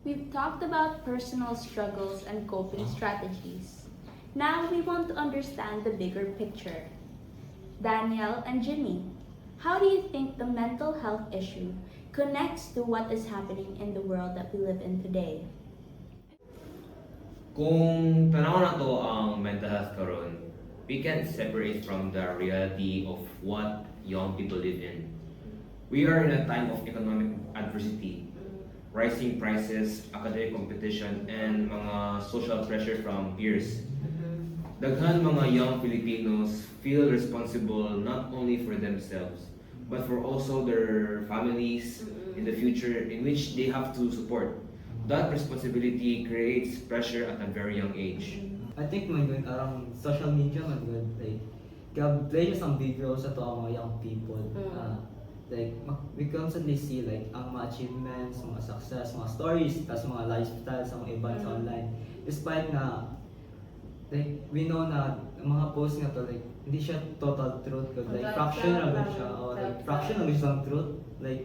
We've talked about personal struggles and coping strategies. Now we want to understand the bigger picture. Danielle and Jimmy, how do you think the mental health issue connects to what is happening in the world that we live in today? Kung tanaw na to ang mental health karon, we can't separate from the reality of what young people live in. We are in a time of economic adversity, rising prices, academic competition, and mga social pressure from peers. Daghan mga young Filipinos feel responsible not only for themselves, but for also their families in the future in which they have to support. That responsibility creates pressure at a very young age. I think man good around social media man good like play some videos sa to ang mga young people. We constantly see like ang mga achievements, mga success, mga stories, tas mga lifestyles sa mga events online. Despite na like we know na ang mga posts nga to like hindi siya total truth good like fraction lang good siya or like fraction lang siya ng truth like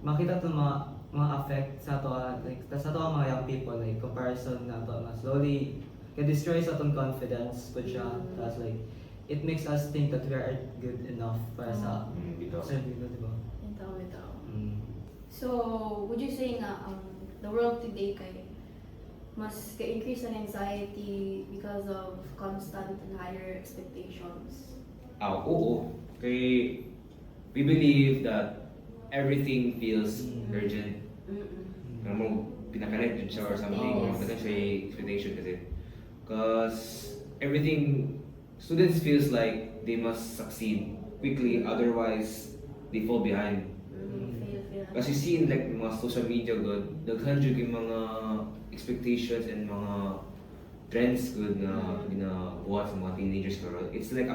makita to mga affect sa to like sa to ang mga young people like comparison na to na slowly ka-destroy sa atong confidence good siya tas like it makes us think that we are good enough para sa Bitaw. video diba. Bitaw. So, would you say nga the world today kay mas ka-increase ang anxiety because of constant and higher expectations? Oo. Kay we believe that everything feels urgent. Alam mo, pinakalit yun siya or something. Yes. Kasi siya expectation kasi. Because everything, students feels like they must succeed quickly, otherwise they fall behind. Fail. Kasi see in like mga social media good, daghan jud yung mga expectations and mga trends good na ginabuhat sa mga teenagers karon. It's like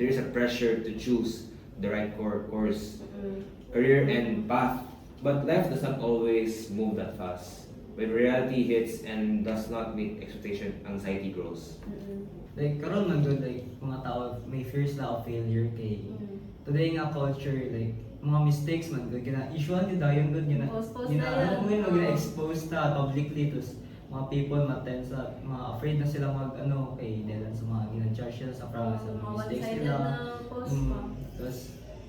there's a pressure to choose the right course, career and path. But life does not always move that fast. When reality hits and does not meet expectation, anxiety grows. Like karon man good like mga tao may fears na of failure kay today nga culture like mga mistakes man good gina usually dayon good gina Post gina na yan. ano mo yun gina expose ta publicly to mga people maten sa mga afraid na sila mag ano kay dahil sa mga gina-judge sila sa mga Mga mistakes one-sided nila. na post pa. Tapos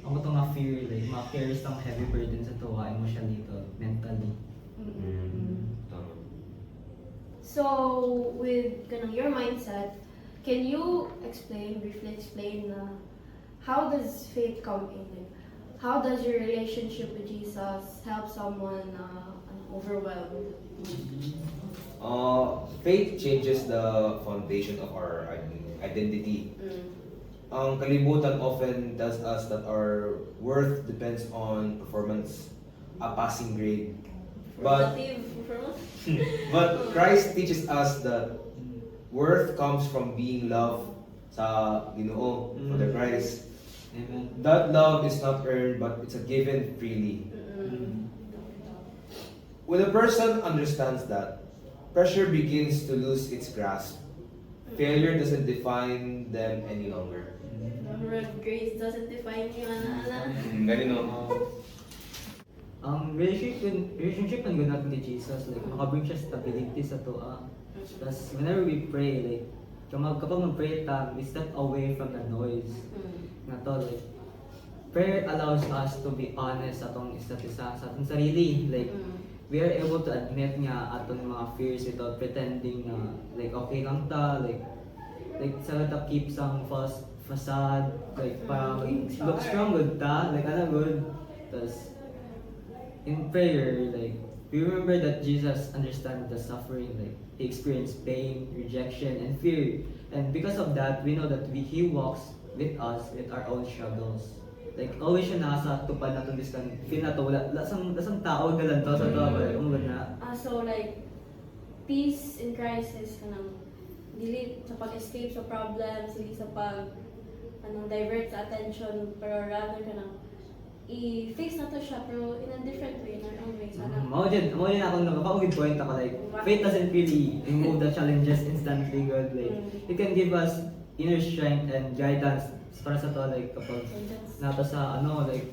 ako to nga fear like mga carries ng heavy burden sa tuwa emotionally to mentally. Tama. So, with your mindset, can you briefly explain how does faith come in? Like, how does your relationship with Jesus help someone overwhelmed? Faith changes the foundation of our identity. Ang kalibutan often tells us that our worth depends on performance, a passing grade. But but Christ teaches us that worth comes from being loved sa Ginoo for the Christ. Amen. That love is not earned but it's a given freely. When a person understands that, pressure begins to lose its grasp. Failure doesn't define them any longer. Grace doesn't define you, ana. Ganun no? Ang relationship ng natin kay Jesus, like makabring siya stability sa toa. Tapos whenever we pray, like kapag mag-pray ta, we step away from the noise. Nga to, like prayer allows us to be honest sa atong isa't isa, sa atong sarili. Like we are able to admit nga atong mga fears without pretending na like okay lang ta, like sa ta keep some false facade, like para look strong good ta, like ano good. Tapos in prayer, like we remember that Jesus understands the suffering, like he experienced pain, rejection, and fear, and because of that, we know that he walks with us with our own struggles. Like always siya nasa tupad na itong diskan, feel na to, lasang tao galan to sa to, like na. So like peace in Christ is dili sa pag-escape sa problems, dili sa divert sa attention, pero rather i-face na to siya pero in a different way, in our own way. Mao din ako nakapagid point ako like faith doesn't really remove the challenges instantly good, like it can give us inner strength and guidance para sa to like kapag nato sa like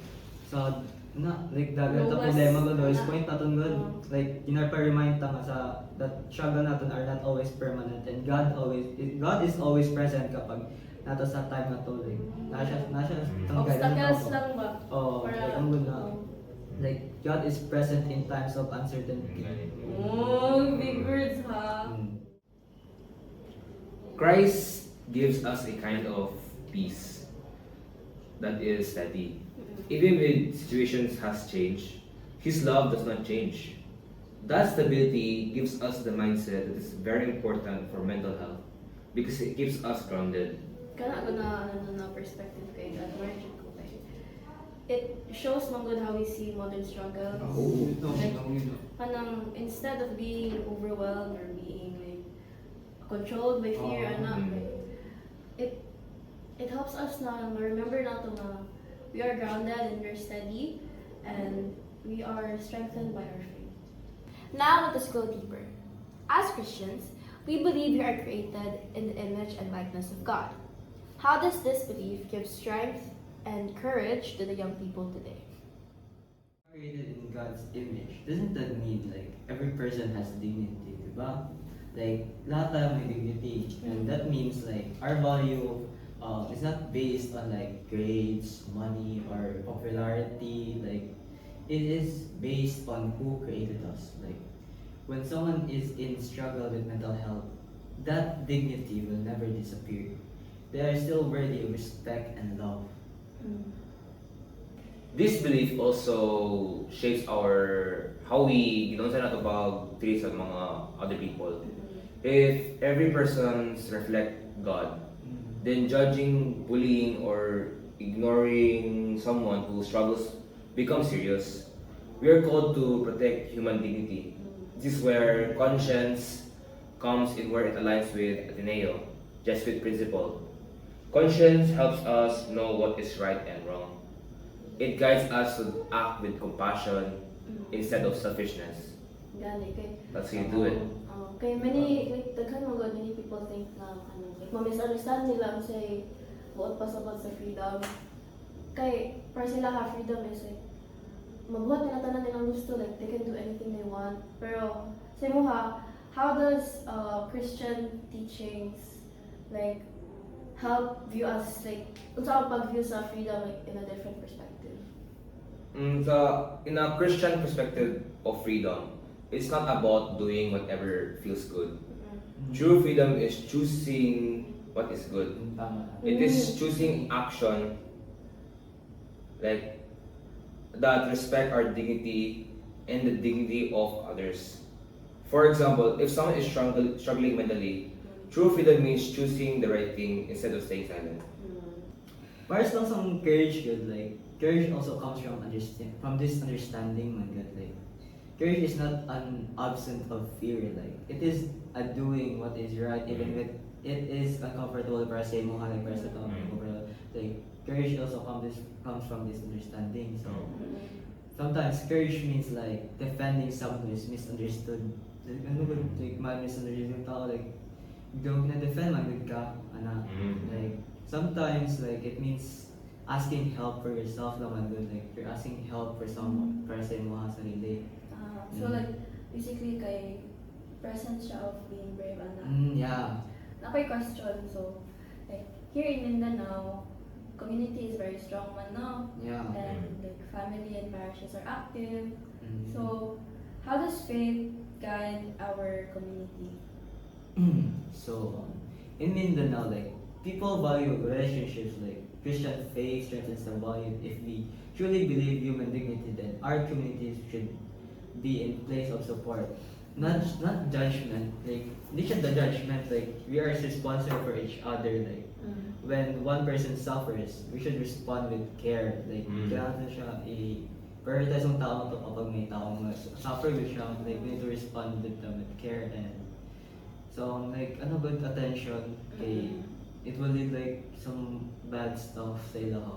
sa na like dagat ta Luwas problema ko noise na. point naton good like ginapa-remind ta nga sa that struggle naton are not always permanent and God is always present kapag nato sa time na to like nasya Obstacles lang ba? oh like ang good na like God is present in times of uncertainty. Oh, big words ha. Christ gives us a kind of peace that is steady. Even when situations has changed, His love does not change. That stability gives us the mindset that is very important for mental health because it keeps us grounded. Kana ko na perspective kay God. It shows man good how we see modern struggles. Like, kanang instead of being overwhelmed or being like controlled by fear, it helps us na remember nato na we are grounded and we're steady and we are strengthened by our faith. Now let us go deeper. As Christians, we believe we are created in the image and likeness of God. How does this belief give strength and courage to the young people today? Created in God's image, doesn't that mean like every person has dignity, diba? Like lahat tayo may dignity, and that means like our value is not based on like grades, money, or popularity. Like it is based on who created us. Like when someone is in struggle with mental health, that dignity will never disappear. They are still worthy of respect and love. This belief also shapes our how we ginunsa nato pag treat sa mga other people. If every person's reflect God, then judging, bullying, or ignoring someone who struggles becomes serious. We are called to protect human dignity. This is where conscience comes in where it aligns with Ateneo, Jesuit principle. Conscience helps us know what is right and wrong. It guides us to act with compassion instead of selfishness. Gani kay That's how you do it. kay many like daghan mo god many people think na like ma-misunderstand nila say buot pa sabot sa freedom. Kay para sila ha freedom is like mabuhat nila tanan nilang gusto like they can do anything they want. Pero sa imo ha, how does Christian teachings like help view us like unsa ang pag-view sa freedom like in a different perspective? In a Christian perspective of freedom, it's not about doing whatever feels good. True freedom is choosing what is good. Tama. It is choosing action like that respect our dignity and the dignity of others. For example, if someone is struggling mentally, true freedom means choosing the right thing instead of staying silent. Para sa some courage good like courage also comes from this understanding man good like courage is not an absence of fear like it is a doing what is right even with it is uncomfortable para sa imo like para sa tao like courage also comes from this understanding so sometimes courage means like defending someone who is misunderstood like ano ba like misunderstood yung tao like don't na-defend man good ka ana like sometimes like it means asking help for yourself naman good like you're asking help for someone para sa imo sarili. So like basically kay present siya of being brave ana. Yeah. Nakoy question so like here in Mindanao community is very strong man no Yeah. and like family and marriages are active. So how does faith guide our community? So in Mindanao like people value relationships like Christian faith strengthens the value if we truly believe human dignity then our communities should be in place of support. Not judgment, like hindi siya the judgment, like we are responsible for each other, like when one person suffers, we should respond with care, like kailangan siya i-prioritize yung tao to kapag may taong suffer with siya, like we need to respond with them with care and so like ano good attention kay it will lead like some bad stuff sa ilaha.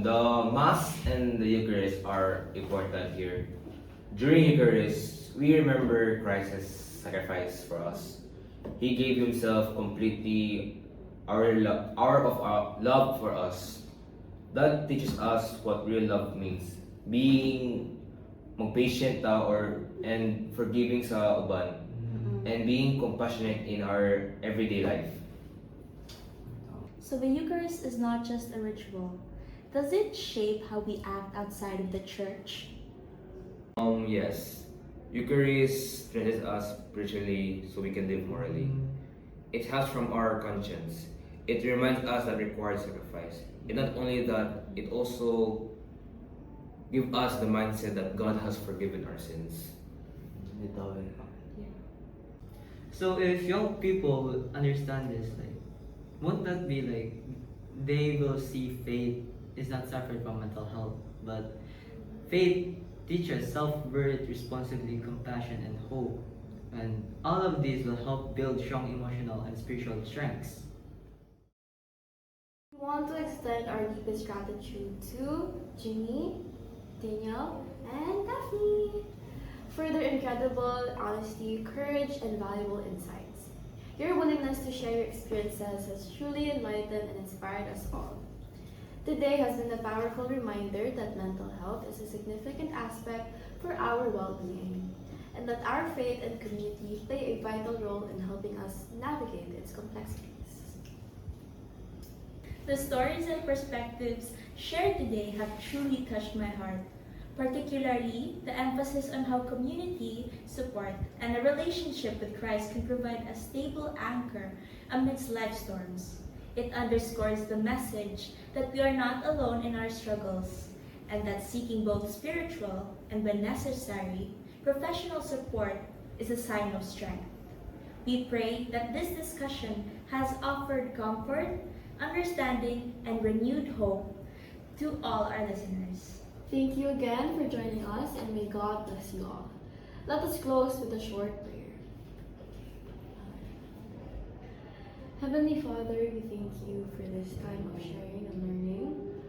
The Mass and the Eucharist are important here. During Eucharist, we remember Christ's sacrifice for us. He gave Himself completely our love for us. that teaches us what real love means. Being magpatient and forgiving sa uban and being compassionate in our everyday life. So the Eucharist is not just a ritual. Does it shape how we act outside of the church? Yes. Eucharist stresses us spiritually so we can live morally. It helps from our conscience. It reminds us that required sacrifice. And not only that, it also gives us the mindset that God has forgiven our sins. Bitaw eh. So if young people understand this, like, won't that be like they will see faith is not separate from mental health, but faith teaches self-worth, responsibility, compassion, and hope. And all of these will help build strong emotional and spiritual strengths. We want to extend our deepest gratitude to Jimmy, Danielle, and Daphne for their incredible honesty, courage, and valuable insights. Your willingness to share your experiences has truly enlightened and inspired us all. Today has been a powerful reminder that mental health is a significant aspect for our well-being, and that our faith and community play a vital role in helping us navigate its complexities. The stories and perspectives shared today have truly touched my heart, particularly the emphasis on how community, support, and a relationship with Christ can provide a stable anchor amidst life storms. It underscores the message that we are not alone in our struggles, and that seeking both spiritual and, when necessary, professional support is a sign of strength. We pray that this discussion has offered comfort, understanding, and renewed hope to all our listeners. Thank you again for joining us, and may God bless you all. Let us close with a short prayer. Heavenly Father, we thank you for this time of sharing and learning.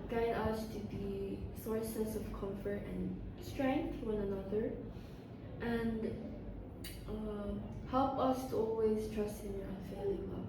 Guide us to be sources of comfort and strength to one another, and help us to always trust in your unfailing love.